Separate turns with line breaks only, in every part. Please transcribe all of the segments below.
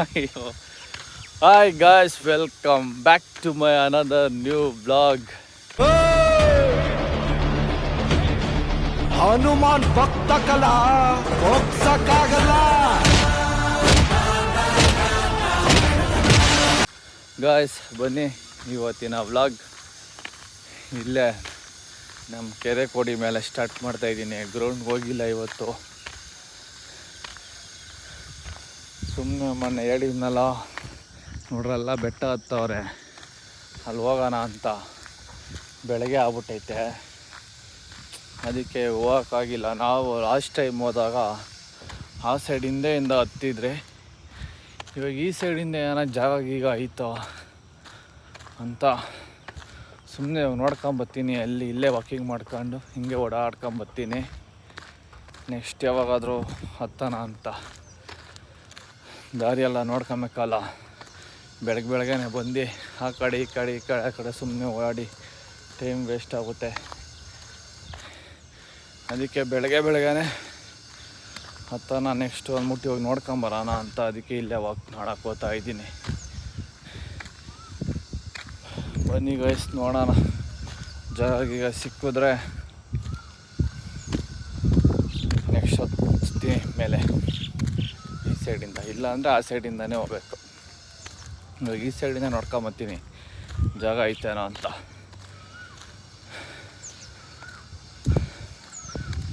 ಅಯ್ಯೋ hi guys, welcome back to my another new blog.
Hanuman ಭಕ್ತ ಕಲಾ ಹೋಗ್ಸಕ್ಕಾಗಲ್ಲ.
ಗಾಯ್ಸ್ ಬನ್ನಿ, ಇವತ್ತಿನ ವ್ಲಾಗ್ ಇಲ್ಲೇ ನಮ್ಮ ಕೆರೆ ಕೋಡಿ ಮೇಲೆ ಸ್ಟಾರ್ಟ್ ಮಾಡ್ತಾಯಿದ್ದೀನಿ. ಗ್ರೌಂಡ್ಗೆ ಹೋಗಿಲ್ಲ ಇವತ್ತು. ಸುಮ್ಮನೆ ಮೊನ್ನೆ ಹೇಳಿದ್ನಲ್ಲ, ನೋಡ್ರೆಲ್ಲ ಬೆಟ್ಟ ಹತ್ತವ್ರೆ, ಅಲ್ಲಿ ಹೋಗೋಣ ಅಂತ. ಬೆಳಗ್ಗೆ ಆಗ್ಬಿಟ್ಟೈತೆ, ಅದಕ್ಕೆ ಹೋಗೋಕ್ಕಾಗಿಲ್ಲ. ನಾವು ಲಾಸ್ಟ್ ಟೈಮ್ ಹೋದಾಗ ಆ ಸೈಡ್ ಹಿಂದೆಯಿಂದ ಹತ್ತಿದ್ರೆ, ಇವಾಗ ಈ ಸೈಡಿಂದ ಏನೋ ಜಾಗ ಗೀಗ ಐತೋ ಅಂತ ಸುಮ್ಮನೆ ನೋಡ್ಕೊಂಬತ್ತೀನಿ. ಇಲ್ಲೇ ವಾಕಿಂಗ್ ಮಾಡ್ಕೊಂಡು ಹಿಂಗೆ ಓಡಾಡ್ಕೊಂಬತ್ತೀನಿ. ನೆಕ್ಸ್ಟ್ ಯಾವಾಗಾದರೂ ಹತ್ತೋಣ ಅಂತ. ದಾರಿಯೆಲ್ಲ ನೋಡ್ಕೊಬೇಕಲ್ಲ. ಬೆಳಗ್ಗೆನೆ ಬಂದು ಆ ಕಡೆ ಈ ಕಡೆ ಸುಮ್ಮನೆ ಓಡಾಡಿ ಟೈಮ್ ವೇಸ್ಟ್ ಆಗುತ್ತೆ. ಅದಕ್ಕೆ ಬೆಳಗ್ಗೆನೆ ಹತ್ತೋಣ, ನೆಕ್ಸ್ಟ್ ಅಂದ್ಬಿಟ್ಟು ಇವಾಗ ನೋಡ್ಕೊಂಬರೋಣ ಅಂತ. ಅದಕ್ಕೆ ಇಲ್ಲೇ ವಾಕ್ ಮಾಡಕ್ಕೆ ಹೋಗ್ತಾ ಇದ್ದೀನಿ. ಬನ್ನಿ ಗೈಸ್, ನೋಡೋಣ ಜಾಗ ಸಿಕ್ಕಿದ್ರೆ ನೆಕ್ಸ್ಟ್ ಹತ್ತಿ ಮೇಲೆ ಈ ಸೈಡಿಂದ, ಇಲ್ಲ ಅಂದರೆ ಆ ಸೈಡಿಂದನೇ ಹೋಗ್ಬೇಕು. ಇವಾಗ ಈ ಸೈಡಿಂದ ನೋಡ್ಕೊಂಬತ್ತೀನಿ ಜಾಗ ಐತೇನೋ ಅಂತ.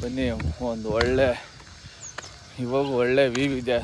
ಬನ್ನಿ, ಒಂದು ಇವಾಗ ಒಳ್ಳೆ ವ್ಯೂ ಇದೆ.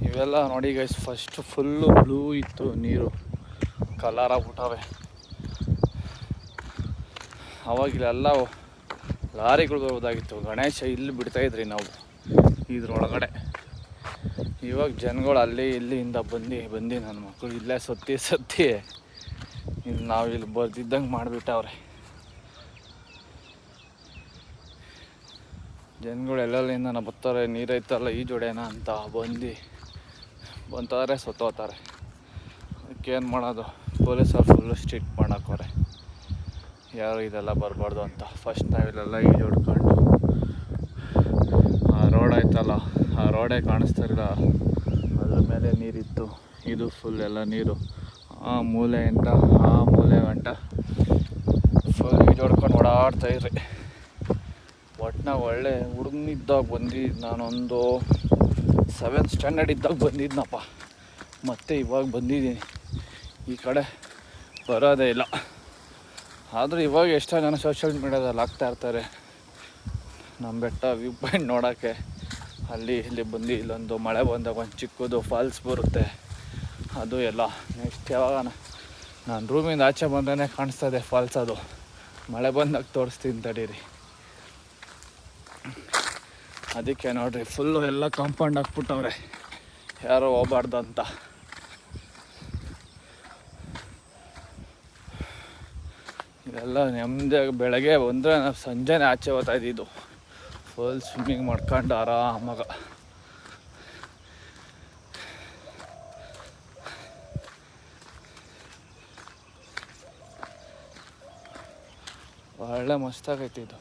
ಇವೆಲ್ಲ ನೋಡಿ ಗೈಸ್, ಫಸ್ಟು ಫುಲ್ಲು ಬ್ಲೂ ಇತ್ತು ನೀರು, ಕಲರ್ ಆಗ್ಬಿಟ್ಟವೆ. ಅವಾಗಿಲ್ಲೆಲ್ಲ ಲಾರಿಗಳು ಬರ್ಬೋದಾಗಿತ್ತು. ಗಣೇಶ ಇಲ್ಲಿ ಬಿಡ್ತಾಯಿದ್ರಿ ನಾವು ಇದ್ರೊಳಗಡೆ. ಇವಾಗ ಜನಗಳು ಅಲ್ಲಿ ಇಲ್ಲಿಂದ ಬಂದು ನನ್ನ ಮಕ್ಕಳು ಇಲ್ಲೇ ಸತ್ತಿ ಇಲ್ಲಿ ನಾವು ಇಲ್ಲಿ ಬರ್ದಿದ್ದಂಗೆ ಮಾಡಿಬಿಟ್ಟವ್ರೆ. ಜನಗಳು ಎಲ್ಲೆಲ್ಲಿಂದ ಬರ್ತಾರೆ, ನೀರೈತಲ್ಲ ಈ ಜೋಡೇನ ಅಂತ ಬಂತಾರೆ, ಸತ್ತೋತಾರೆ. ಅದಕ್ಕೇನು ಮಾಡೋದು, ಪೊಲೀಸರು ಫುಲ್ಲು ಸ್ಟ್ರಿಕ್ಟ್ ಮಾಡಾಕೋರೆ, ಯಾರು ಇದೆಲ್ಲ ಬರಬಾರ್ದು ಅಂತ. ಫಸ್ಟ್ ನಾವಿಲ್ಲೆಲ್ಲ ಈಜು ಹೊಡ್ಕೊಂಡು, ಆ ರೋಡ್ ಆಯ್ತಲ್ಲ, ಆ ರೋಡೇ ಕಾಣಿಸ್ತಾರಿಲ್ಲ, ಅದ್ರ ಮೇಲೆ ನೀರಿತ್ತು. ಇದು ಫುಲ್ ಎಲ್ಲ ನೀರು, ಆ ಮೂಲೆಯಿಂದ ಆ ಮೂಲೆ ಗಂಟ ಫುಲ್ ಈಜು ಹೊಡ್ಕೊಂಡು ಓಡಾಡ್ತಾಯಿದ್ರಿ. ಒಟ್ಟಿನಾಗ ಒಳ್ಳೆ ಹುಡುಗನಿದ್ದಾಗ ಬಂದಿದ್ದು. ನಾನೊಂದು 7th ಸ್ಟ್ಯಾಂಡರ್ಡ್ ಇದ್ದಾಗ ಬಂದಿದ್ನಪ್ಪ. ಮತ್ತೆ ಇವಾಗ ಬಂದಿದ್ದೀನಿ. ಈ ಕಡೆ ಬರೋದೇ ಇಲ್ಲ. ಆದರೂ ಇವಾಗ ಎಷ್ಟೋ ಜನ ಸೋಷಿಯಲ್ ಮೀಡ್ಯಾದಲ್ಲಿ ಹಾಕ್ತಾಯಿರ್ತಾರೆ ನಮ್ಮ ಬೆಟ್ಟ ವ್ಯೂ ಪಾಯಿಂಟ್ ನೋಡೋಕ್ಕೆ. ಅಲ್ಲಿ ಇಲ್ಲಿ ಬಂದು ಇಲ್ಲೊಂದು ಮಳೆ ಬಂದಾಗ ಒಂದು ಚಿಕ್ಕದು ಫಾಲ್ಸ್ ಬರುತ್ತೆ, ಅದು ಎಲ್ಲ. ನೆಕ್ಸ್ಟ್ ಯಾವಾಗ ನಾನು ರೂಮಿಂದ ಆಚೆ ಬಂದೇ ಕಾಣಿಸ್ತದೆ ಫಾಲ್ಸ್. ಅದು ಮಳೆ ಬಂದಾಗ ತೋರಿಸ್ತೀನಿ ತಡೀರಿ. ಅದಕ್ಕೆ ನೋಡ್ರಿ, ಫುಲ್ಲು ಎಲ್ಲ ಕಾಂಪೌಂಡ್ ಹಾಕ್ಬಿಟ್ಟವ್ರೆ, ಯಾರೋ ಹೋಗ್ಬಾರ್ದು ಅಂತ. ಇದೆಲ್ಲ ನೆಮ್ಮದಿಯಾಗಿ ಬೆಳಗ್ಗೆ ಬಂದರೆ ನಾವು ಸಂಜೆನೇ ಆಚೆ ಹೋಗ್ತಾ ಇದ್ದಿದ್ದು, ಫುಲ್ ಸ್ವಿಮ್ಮಿಂಗ್ ಮಾಡ್ಕೊಂಡು ಆರಾಮಾಗ. ಒಳ್ಳೆ ಮಸ್ತಾಗೈತಿ ಇದು.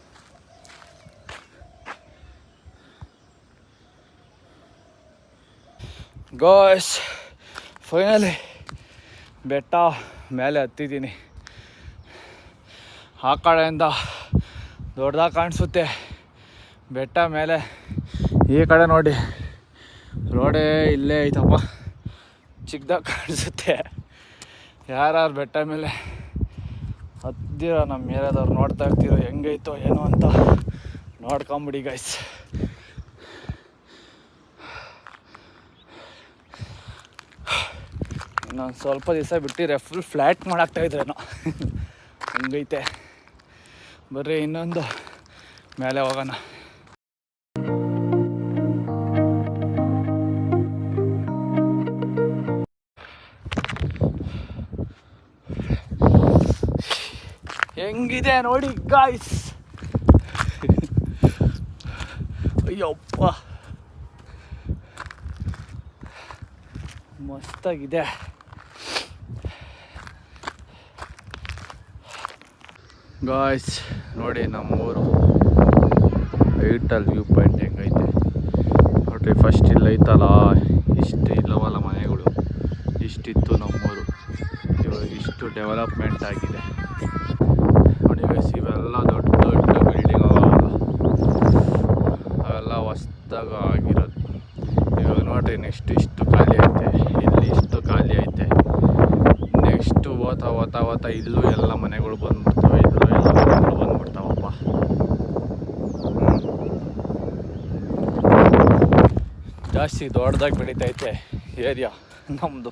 ಗಾಯ್ಸ್, ಫೈನಲಿ ಬೆಟ್ಟ ಮೇಲೆ ಹತ್ತಿದ್ದೀನಿ. ಆ ಕಡೆಯಿಂದ ದೊಡ್ಡದಾಗಿ ಕಾಣಿಸುತ್ತೆ ಬೆಟ್ಟ ಮೇಲೆ. ಈ ಕಡೆ ನೋಡಿ, ರೋಡೇ ಇಲ್ಲೇ ಐತಪ್ಪ, ಚಿಕ್ಕದಾಗಿ ಕಾಣಿಸುತ್ತೆ. ಯಾರು ಬೆಟ್ಟ ಮೇಲೆ ಹತ್ತಿರ ನಮ್ಮ ಏರಿಯಾದವ್ರು ನೋಡ್ತಾ ಇರ್ತೀರೋ ಹೆಂಗೈತೋ ಏನೋ ಅಂತ. ನೋಡ್ಕೊಂಬಿಡಿ ಗೈಸ್. ಇನ್ನೊಂದು ಸ್ವಲ್ಪ ದಿವಸ ಬಿಟ್ಟಿದ್ರೆ ಫುಲ್ ಫ್ಲ್ಯಾಟ್ ಮಾಡಾಕ್ತಾಯಿದ್ರೇನೋ ಹಂಗೈತೆ. ಬರ್ರಿ ಇನ್ನೊಂದು ಮೇಲೆ ಹೋಗೋಣ. ಹೆಂಗಿದೆ ನೋಡಿ ಗಾಯ್ಸ್. ಅಯ್ಯಪ್ಪ ಮಸ್ತಾಗಿದೆ. ಗಾಯ್ಸ್ ನೋಡಿ ನಮ್ಮೂರು ಹೈಟಲ್ಲಿ ವ್ಯೂ ಪಾಯಿಂಟ್ ಹೆಂಗೈತೆ ನೋಡ್ರಿ. ಫಸ್ಟ್ ಇಲ್ಲಿ ಐತಲ್ಲ ಇಷ್ಟು ಇಲ್ಲವಲ್ಲ ಮನೆಗಳು, ಇಷ್ಟಿತ್ತು ನಮ್ಮೂರು. ಇವಾಗ ಇಷ್ಟು ಡೆವಲಪ್ಮೆಂಟ್ ಆಗಿದೆ ನೋಡಿ ಗೈಸ್. ಇವೆಲ್ಲ ದೊಡ್ಡ ದೊಡ್ಡ ಬಿಲ್ಡಿಂಗ್ ಅವೆಲ್ಲ ಹೊಸ್ದಾಗ ಆಗಿರೋದು. ಇವಾಗ ನೋಡ್ರಿ ನೆಕ್ಸ್ಟ್ ಇಷ್ಟು ಖಾಲಿ ಐತೆ, ಇಲ್ಲಿ ಇಷ್ಟು ಖಾಲಿ ಐತೆ. ನೆಕ್ಸ್ಟು ಓತಾ ಇಲ್ಲೂ ಎಲ್ಲ ಮನೆಗಳು ಬಂದ್ಬಿಡ್ತವೆ, ಇಲ್ಲೂ ಎಲ್ಲ ಮನೆಗಳು ಬಂದ್ಬಿಡ್ತಾವಪ್ಪ. ಜಾಸ್ತಿ ದೊಡ್ಡದಾಗಿ ಬೆಳೀತೈತೆ ಏರಿಯಾ ನಮ್ಮದು.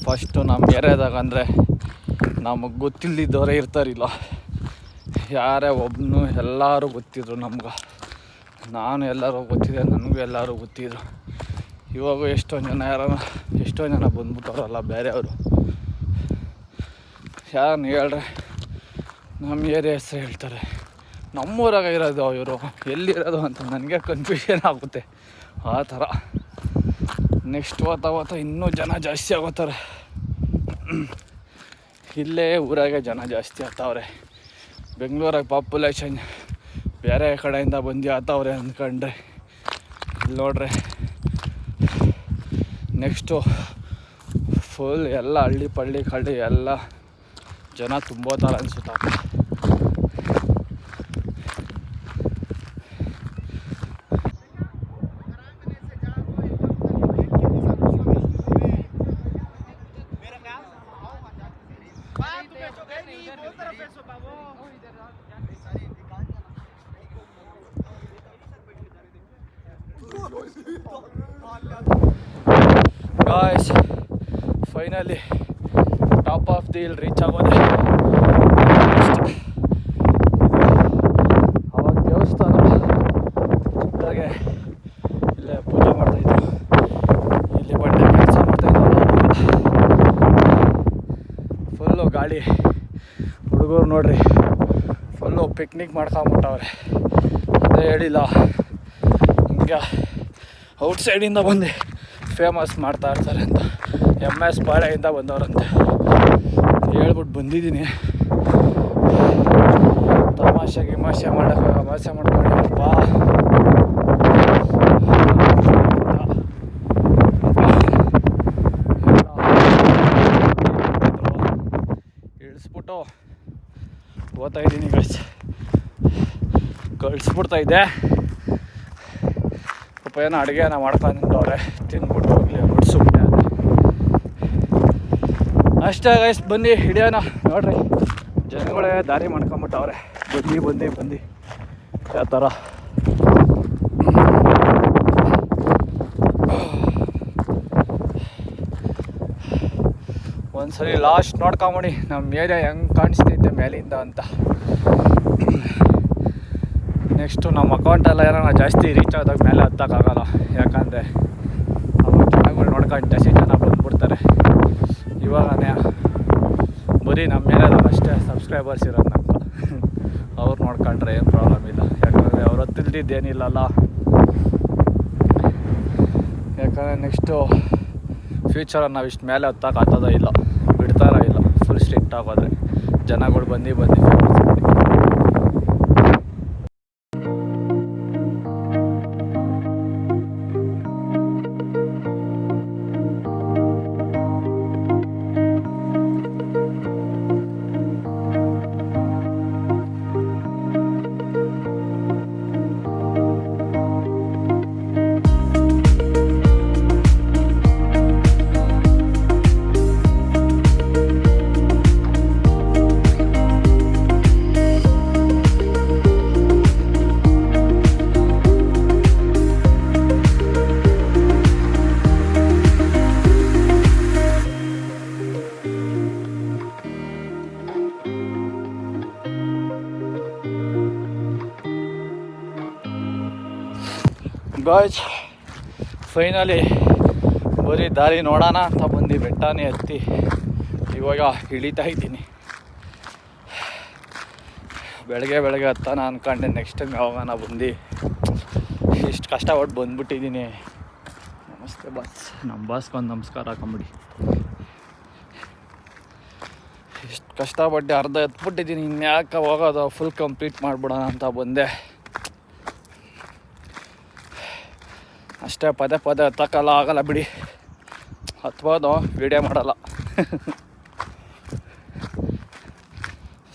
ಫಸ್ಟು ನಮ್ಮ ಏರಿಯಾದಾಗ ಅಂದರೆ ನಮಗೆ ಗೊತ್ತಿಲ್ಲದಿದ್ದವರೇ ಇರ್ತಾರಿಲ್ಲ, ಯಾರೇ ಒಬ್ಬನು ಎಲ್ಲರೂ ಗೊತ್ತಿದ್ರು ನಮ್ಗೆ. ನಾನು ಎಲ್ಲರೂ ಗೊತ್ತಿದೆ, ನನಗೂ ಎಲ್ಲರೂ ಗೊತ್ತಿದ್ರು. ಇವಾಗ ಎಷ್ಟೊಂದು ಜನ ಬಂದ್ಬಿಟ್ಟವ್ರಲ್ಲ ಬೇರೆಯವರು. ಯಾರನ್ನ ಹೇಳ್ರೆ ನಮ್ಮ ಏರಿಯಾ ಹೆಸರು ಹೇಳ್ತಾರೆ. ನಮ್ಮೂರಾಗ ಇರೋದು ಇವರು ಎಲ್ಲಿರೋದು ಅಂತ ನನಗೆ ಕನ್ಫ್ಯೂಷನ್ ಆಗುತ್ತೆ ಆ ಥರ. ನೆಕ್ಸ್ಟ್ ಓತಾ ಇನ್ನೂ ಜನ ಜಾಸ್ತಿ ಆಗೋತಾರೆ. ಇಲ್ಲೇ ಊರಾಗೆ ಜನ ಜಾಸ್ತಿ ಆಗ್ತಾವ್ರೆ. ಬೆಂಗಳೂರಾಗ ಪಾಪ್ಯುಲೇಷನ್ ಬೇರೆ ಕಡೆಯಿಂದ ಬಂದು ಆತವ್ರೆ ಅಂದ್ಕೊಂಡ್ರೆ ಇಲ್ಲಿ ನೋಡ್ರಿ ನೆಕ್ಸ್ಟು ಫುಲ್ ಎಲ್ಲ ಹಳ್ಳಿ ಕಳ್ಳಿ ಎಲ್ಲ ಜನ ತುಂಬೋತಾರೆ ಅನ್ಸುತ್ತಪ್ಪ. Guys finally top of the hill reach ಆಗೋದೆ. ಅವಾಗ ದೇವಸ್ಥಾನ ಚಿಕ್ಕದಾಗೆ ಇಲ್ಲೇ ಪೂಜೆ ಮಾಡ್ತಾಯಿದ್ರು, ಇಲ್ಲಿ ಬಂಡೆ ಕೆಲಸ ಮಾಡ್ತಾಯಿದ್ರು. ಫುಲ್ಲು ಗಾಳಿ. ಹುಡುಗರು ನೋಡ್ರಿ ಫುಲ್ಲು ಪಿಕ್ನಿಕ್ ಮಾಡ್ಕೊಂಬಿಟ್ಟವ್ರೆ. ಅದೇ ಹೇಳಿಲ್ಲ ಹಿಂಗೆ ಔಟ್ಸೈಡಿಂದ ಬಂದು ಫೇಮಸ್ ಮಾಡ್ತಾ ಇರ್ತಾರೆ ಅಂತ. MS ಪಾಳ್ಯದಿಂದ ಬಂದವರಂತೆ ಹೇಳ್ಬಿಟ್ಟು ಬಂದಿದ್ದೀನಿ. ತಮಾಷೆ ಮಾಡ್ಕೊಂಡಿರಪ್ಪ. ಇಳಿಸ್ಬಿಟ್ಟು ಓದ್ತಾ ಇದ್ದೀನಿ ಗೈಸ್. ಕಳಿಸ್ಬಿಡ್ತಾ ಇದ್ದೆ. ಪಾಪ ಏನೋ ಅಡುಗೆನ ಮಾಡ್ಕೊಂಡಿದ್ದವ್ರೆ, ತಿಂದ್ಬಿಟ್ಟು ಹೋಗ್ಲಿ ಅಂದ್ಬಿಟ್ಟು ಸುಮ್ಮನೆ ಅಷ್ಟೇ ಗೈಸ್. ಬನ್ನಿ ಹಿಡಿಯೋಣ. ನೋಡ್ರಿ ಜನಗಳೇ ದಾರಿ ಮಾಡ್ಕೊಂಬಿಟ್ಟವ್ರೆ. ಬಂದು ಯಾವ ಥರ ಒಂದ್ಸರಿ ಲಾಸ್ಟ್ ನೋಡ್ಕೊಂಬಿಡಿ ನಮ್ಮ ಏರಿಯಾ ಹೆಂಗೆ ಕಾಣಿಸ್ತೈತೆ ಮೇಲಿಂದ ಅಂತ. ನೆಕ್ಸ್ಟು ನಮ್ಮ ಅಕೌಂಟೆಲ್ಲ ಏನೋ ಜಾಸ್ತಿ ರೀಚ್ ಆದಾಗ ಮೇಲೆ ಹತ್ತಕ್ಕಾಗಲ್ಲ, ಯಾಕಂದರೆ ಅವಾಗ ಜನಗಳು ನೋಡ್ಕೊಂಡು ಜಾಸ್ತಿ ಜನ ಬಂದ್ಬಿಡ್ತಾರೆ. ಇವಾಗನೇ ಬರೀ ನಮ್ಮ ಏರಿಯಾದಾಗ ಅಷ್ಟೇ ಸಬ್ಸ್ಕ್ರೈಬರ್ಸ್ ಇರೋದು ನಮ್ಗೆ. ಅವ್ರು ನೋಡ್ಕೊಂಡ್ರೆ ಏನು ಪ್ರಾಬ್ಲಮ್ ಇಲ್ಲ, ಯಾಕಂದರೆ ಅವ್ರು ತಿಳಿದಿದ್ದೇನಿಲ್ಲಲ್ಲ. ಯಾಕಂದರೆ ನೆಕ್ಸ್ಟು ಫ್ಯೂಚರಲ್ಲಿ ನಾವು ಇಷ್ಟು ಮೇಲೆ ಹತ್ತಕ್ಕಾಗ್ತದೋ ಇಲ್ಲ, ಬಿಡ್ತಾರ ಇಲ್ಲ. ಫುಲ್ ಸ್ಟ್ರಿಕ್ಟ್ ಆಗೋದ್ರೆ ಜನಗಳು ಬಂದು ಫೇಮಸ್ ಮಾಡಿ. ಗಾಯ್ಸ್ ಫೈನಲಿ ಬರೀ ದಾರಿ ನೋಡೋಣ ಅಂತ ಬಂದು ಬೆಟ್ಟನೇ ಹತ್ತಿ ಇವಾಗ ಇಳಿತಾ ಇದ್ದೀನಿ. ಬೆಳಗ್ಗೆ ಹತ್ತಾನ ಅಂದ್ಕೊಂಡೆ, ನೆಕ್ಸ್ಟ್ ಟೈಮ್ ಯಾವಾಗನ ಬಂದು ಇಷ್ಟು ಕಷ್ಟಪಟ್ಟು ಬಂದ್ಬಿಟ್ಟಿದ್ದೀನಿ. ನಮಸ್ತೆ ಬಾಸ್, ನಮ್ಮ ಬಾಸ್ಗೊಂದು ನಮಸ್ಕಾರ ಹಾಕೊಂಬಿಡಿ. ಇಷ್ಟು ಕಷ್ಟಪಟ್ಟು ಅರ್ಧ ಎತ್ಬಿಟ್ಟಿದ್ದೀನಿ, ಇನ್ಯಾಕೆ ಹೋಗೋದು, ಫುಲ್ ಕಂಪ್ಲೀಟ್ ಮಾಡಿಬಿಡೋಣ ಅಂತ ಬಂದೆ. ಅಷ್ಟೇ ಪದೇ ಹತ್ತಕ್ಕೆಲ್ಲ ಆಗಲ್ಲ ಬಿಡಿ, ಹತ್ಬೋದು, ವೀಡಿಯೋ ಮಾಡಲ್ಲ.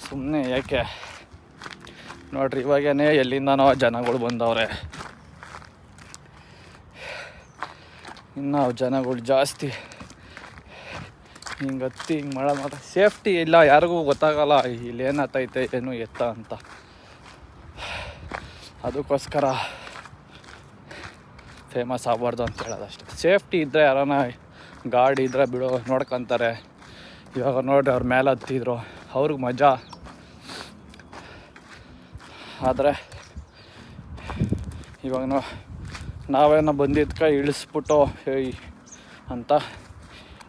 ಸುಮ್ಮನೆ ಯಾಕೆ ನೋಡ್ರಿ, ಇವಾಗೇ ಎಲ್ಲಿಂದನೋ ಜನಗಳು ಬಂದವ್ರೆ. ಇನ್ನು ಜನಗಳು ಜಾಸ್ತಿ. ಹಿಂಗೆ ಹತ್ತಿ ಹಿಂಗೆ ಮಾಡೋದು ಮಾತ್ರ ಸೇಫ್ಟಿ ಇಲ್ಲ, ಯಾರಿಗೂ ಗೊತ್ತಾಗಲ್ಲ ಇಲ್ಲಿ ಏನಾಗ್ತೈತೆ ಏನು ಎತ್ತ ಅಂತ. ಅದಕ್ಕೋಸ್ಕರ ಫೇಮಸ್ ಆಗಬಾರ್ದು ಅಂತ ಹೇಳೋದು ಅಷ್ಟೇ. ಸೇಫ್ಟಿ ಇದ್ದರೆ ಯಾರನ್ನ ಗಾಡಿ ಇದ್ದರೆ ಬಿಡೋ ನೋಡ್ಕೊತಾರೆ. ಇವಾಗ ನೋಡ್ರಿ ಅವ್ರ ಮೇಲೆ ಹತ್ತಿದ್ರು, ಅವ್ರಿಗೆ ಮಜಾ. ಆದರೆ ಇವಾಗ ನಾವೇನೋ ಬಂದಿದ್ದಕ್ಕೆ ಇಳಿಸ್ಬಿಟ್ಟು ಹೇಯ್ ಅಂತ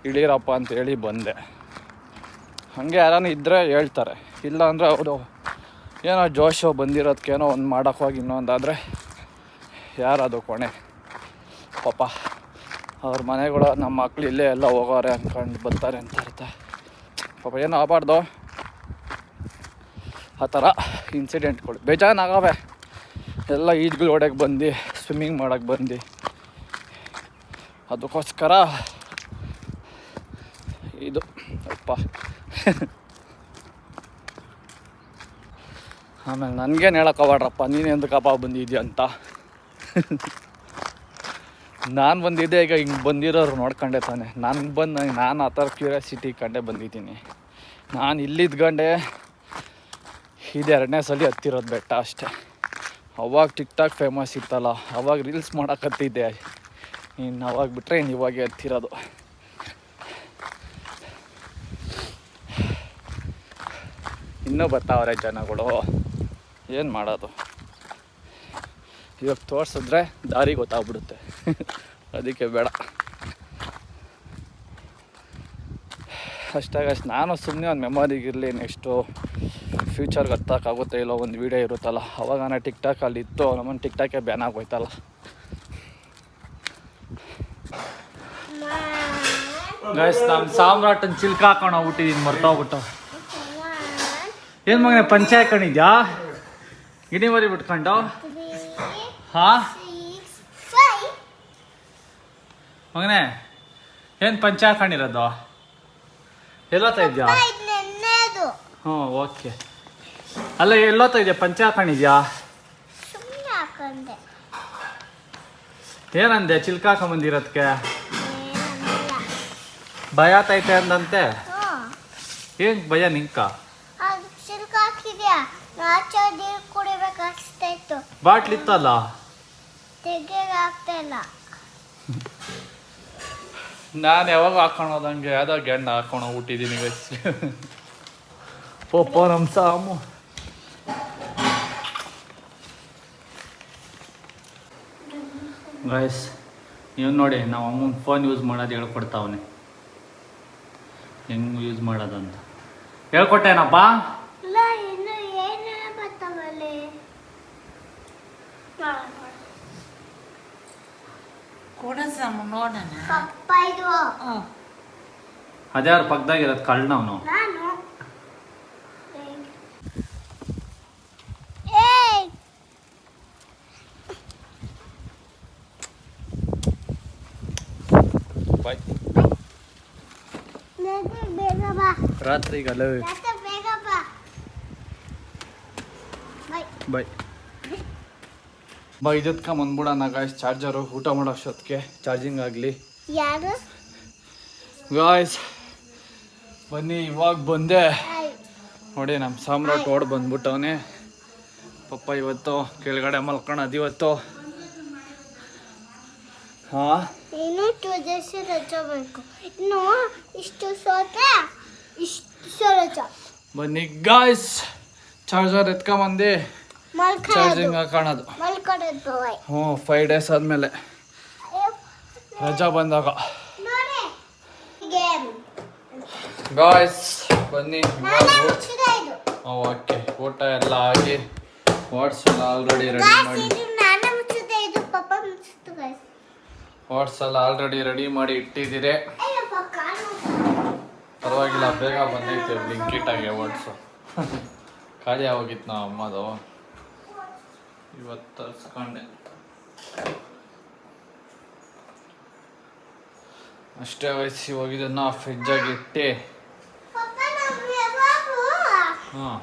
ಇಳೀರಪ್ಪ ಅಂತೇಳಿ ಬಂದೆ. ಹಾಗೆ ಯಾರನ್ನ ಇದ್ದರೆ ಹೇಳ್ತಾರೆ, ಇಲ್ಲ ಅಂದರೆ ಅವರು ಏನೋ ಜೋಶು ಬಂದಿರೋದಕ್ಕೇನೋ ಒಂದು ಮಾಡೋಕ್ಕೆ ಹೋಗಿ ಇನ್ನೊಂದಾದರೆ ಯಾರದು ಕೊನೆ. ಪಾಪ ಅವ್ರ ಮನೆಗಳು ನಮ್ಮ ಮಕ್ಳು ಇಲ್ಲೇ ಎಲ್ಲ ಹೋಗೋರೆ ಅಂದ್ಕೊಂಡು ಬರ್ತಾರೆ ಅಂತ ಇರುತ್ತೆ. ಪಾಪ ಏನೂ ಆಗಬಾರ್ದು, ಆ ಥರ ಇನ್ಸಿಡೆಂಟ್ಗಳು ಬೇಜಾನಾಗವೆ. ಎಲ್ಲ ಈಜ್ಗಳು ಹೊಡ್ಯಕ್ಕೆ ಬಂದು, ಸ್ವಿಮ್ಮಿಂಗ್ ಮಾಡೋಕ್ಕೆ ಬಂದು, ಅದಕ್ಕೋಸ್ಕರ ಇದು ಅಪ್ಪ. ಆಮೇಲೆ ನನಗೇನು ಹೇಳೋಕ್ಕಾಗ್ಬೇಡ್ರಪ್ಪ, ನೀನು ಎಂದಕ್ಕಪ್ಪ ಬಂದಿದ್ಯಾ ಅಂತ. ನಾನು ಬಂದಿದ್ದೆ, ಈಗ ಹಿಂಗೆ ಬಂದಿರೋರು ನೋಡ್ಕೊಂಡೆ ತಾನೆ. ನಾನು ಆ ಥರ ಕ್ಯೂರಿಯಾಸಿಟಿ ಕಂಡೇ ಬಂದಿದ್ದೀನಿ. ನಾನು ಇಲ್ಲಿದ್ಕೊಂಡೆ ಇದು 2ನೇ ಸಲ ಹತ್ತಿರೋದು ಬೆಟ್ಟ ಅಷ್ಟೇ. ಅವಾಗ ಟಿಕ್ಟಾಕ್ ಫೇಮಸ್ ಇತ್ತಲ್ಲ, ಅವಾಗ ರೀಲ್ಸ್ ಮಾಡೋಕತ್ತಿದ್ದೆ. ಇನ್ನು ಅವಾಗ ಬಿಟ್ಟರೆ ಇನ್ನು ಇವಾಗೆ ಹತ್ತಿರೋದು. ಇನ್ನೂ ಬರ್ತಾವ್ರೆ ಜನಗಳು, ಏನು ಮಾಡೋದು. ಇವಾಗ ತೋರಿಸಿದ್ರೆ ದಾರಿ ಗೊತ್ತಾಗ್ಬಿಡುತ್ತೆ, ಅದಕ್ಕೆ ಬೇಡ. ಅಷ್ಟಾಗಷ್ಟು ನಾನು ಸುಮ್ಮನೆ ಒಂದು ಮೆಮೊರಿಗಿರಲಿ, ನೆಕ್ಸ್ಟು ಫ್ಯೂಚರ್ಗೆ ಹತ್ತಕ್ಕಾಗುತ್ತೆ ಇಲ್ಲೋ ಒಂದು ವೀಡಿಯೋ ಇರುತ್ತಲ್ಲ, ಅವಾಗ ಟಿಕ್ಟಾಕಲ್ಲಿ ಇತ್ತು, ನಮ್ಮನ್ನು ಟಿಕ್ಟಾಕೆ ಬ್ಯಾನ್ ಆಗೋಯ್ತಲ್ಲ. ಗೈಸ್, ನಮ್ಮ ಸಾಮ್ರಾಟನ್ ಚಿಲ್ಕ ಹಾಕೊಂಡು ಹೋಗ್ಬಿಟ್ಟಿದ್ದೀನಿ, ಮರ್ತೋಗ್ಬಿಟ್ಟು. ಏನು ಮಗನೇ ಪಂಚೆ ಹಾಕೊಂಡಿದ್ಯಾ, ಗಿಣಿ ಮರಿ ಬಿಟ್ಕೊಂಡು? ಹಾಂ ಮಗನೇ, ಏನು ಪಂಚೆ ಹಾಕೊಂಡಿರೋದು? ಎಲ್ಲೋತಾ ಇದೆಯಾ? ಹ್ಞೂ ಓಕೆ. ಅಲ್ಲ ಎಲ್ಲೋತಾ ಇದೆಯಾ, ಪಂಚೆ ಹಾಕೊಂಡಿದ್ಯಾ? ಏನಂದೆ ಚಿಲ್ಕ ಹಾಕೊಂಬಂದಿರೋದಕ್ಕೆ? ಭಯ ಆತೈತೆ ಅಂದಂತೆ. ಏನು ಭಯ ನಿಂಕ? ಬಾಟ್ಲಿ ಇತ್ತಲ್ಲ, ನಾನು ಯಾವಾಗ ಹಾಕೊಂಡು ಹೋದಂಗೆ ಯಾವುದೋ ಗೆಂಡ ಹಾಕೊಂಡು ಹೋಗ್ಬಿಟ್ಟಿದ್ದೀನಿ. ಪಪ್ಪ ನಮ್ಮ ಸಾಮು. ಗೈಸ್, ನೀವು ನೋಡಿ, ನಾವು ಅಮ್ಮನ ಫೋನ್ ಯೂಸ್ ಮಾಡೋದು ಹೇಳ್ಕೊಡ್ತಾವನೆ, ಹೆಂಗೆ ಯೂಸ್ ಮಾಡೋದಂತ ಹೇಳ್ಕೊಟ್ಟೇನಪ್ಪ. ಅದ್ಯಾರು ಪಕ್ಕದಾಗಿರೋದು ಕಳ್ಳನವನು? ರಾತ್ರಿಗಲ್ಲ ಬಾಯ್ ಬಾ. ಇದಕ್ಕೆ ಬಂದ್ಬಿಡೋಣ ಗಾಯ್ಸ್, ಚಾರ್ಜರು ಊಟ ಮಾಡೋ ಅಷ್ಟೊತ್ತಿಗೆ ಚಾರ್ಜಿಂಗ್ ಆಗಲಿ. ಗಾಯ್ಸ್ ಬನ್ನಿ, ಇವಾಗ ಬಂದೆ ನೋಡಿ. ನಮ್ಮ ಸಾಮ್ರಾಟ್ ಓಡ್ ಬಂದ್ಬಿಟ್ಟವನೇ. ಪಪ್ಪ ಇವತ್ತು ಕೆಳಗಡೆ ಮಲ್ಕೊಳೋದು ಇವತ್ತು. ಹಾಂ,
ಇನ್ನು 2 days ರಜೆ ಬೇಕು. ಇನ್ನು ಇಷ್ಟು ರಜೆ.
ಬನ್ನಿ ಗಾಯ್ಸ್, ಚಾರ್ಜರ್ ಎತ್ಕೊಂಬಂದು ಚಾರ್ಜಿಂಗ್ ಹಾಕೋಣದು.
ಮಲ್ಕೊಡೋದು
ಹ್ಞೂ 5 days ಆದಮೇಲೆ ರಜಾ ಬಂದಾಗ. ಗಾಯ್ಸ್ ಬನ್ನಿ ಓಕೆ. ಊಟ ಎಲ್ಲ ಆಗಿ ವಾಟ್ಸ್ ಎಲ್ಲ ಆಲ್ರೆಡಿ ರೆಡಿ ಮಾಡಿ ವಾಟ್ಸ್ ಎಲ್ಲ ಆಲ್ರೆಡಿ ರೆಡಿ ಮಾಡಿ ಇಟ್ಟಿದ್ದೀರಿ. ಪರವಾಗಿಲ್ಲ, ಬೇಗ ಬಂದೈತೆ ಬ್ಲಿಂಕಿಟಾಗೆ ವಾಟ್ಸು. ಖಾಲಿ ಆಗೋಗಿತ್ತು ನಾವು ಅಮ್ಮದು, ಇವತ್ತು ತರಿಸ್ಕೊಂಡೆ ಅಷ್ಟೇ. ವಯಸ್ಸಿ ಹೋಗಿದ್ದನ್ನ ಫ್ರಿಜ್ಜಾಗಿ ಇಟ್ಟು ಹಾಂ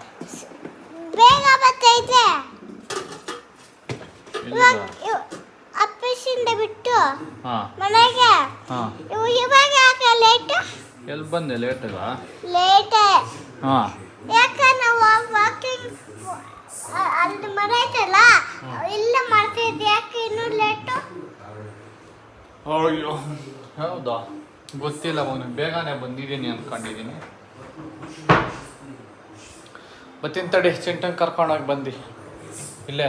ಬೇಗ ಬರ್ತೈತೆ
ಇಲ್ಲ
ಅಪ್ಪಿಸಿಂದ ಬಿಟ್ಟು
ಹಾಂ
ಮನೆಗೆ
ಹಾಂ
ಇವಾಗ ಯಾಕೆ ಲೇಟ್
ಎಲ್ಲಿ ಬಂದೆ ಲೇಟಾಗ?
ಲೇಟ್
ಹಾಂ
ಯಾಕೆ ನಾವು ವಾಕಿಂಗ್ ಅಲ್ಲಿ ಮನೆ ಐತಲ್ಲ ಇಲ್ಲ ಮಾಡ್ತಿದ್ದೆ, ಯಾಕೆ ಇನ್ನೂ ಲೇಟು?
ಅಯ್ಯೋ ಹೌದಾ ಗೊತ್ತಿಲ್ಲ ಅವನು, ಬೇಗನೆ ಬಂದಿದ್ದೀನಿ ಅಂದ್ಕೊಂಡಿದ್ದೀನಿ. ಬರ್ತೀನಿ ತಡಿ, ಚಿಂಟನ್ ಕರ್ಕೊಂಡೋಗಿ ಬಂದು ಇಲ್ಲೇ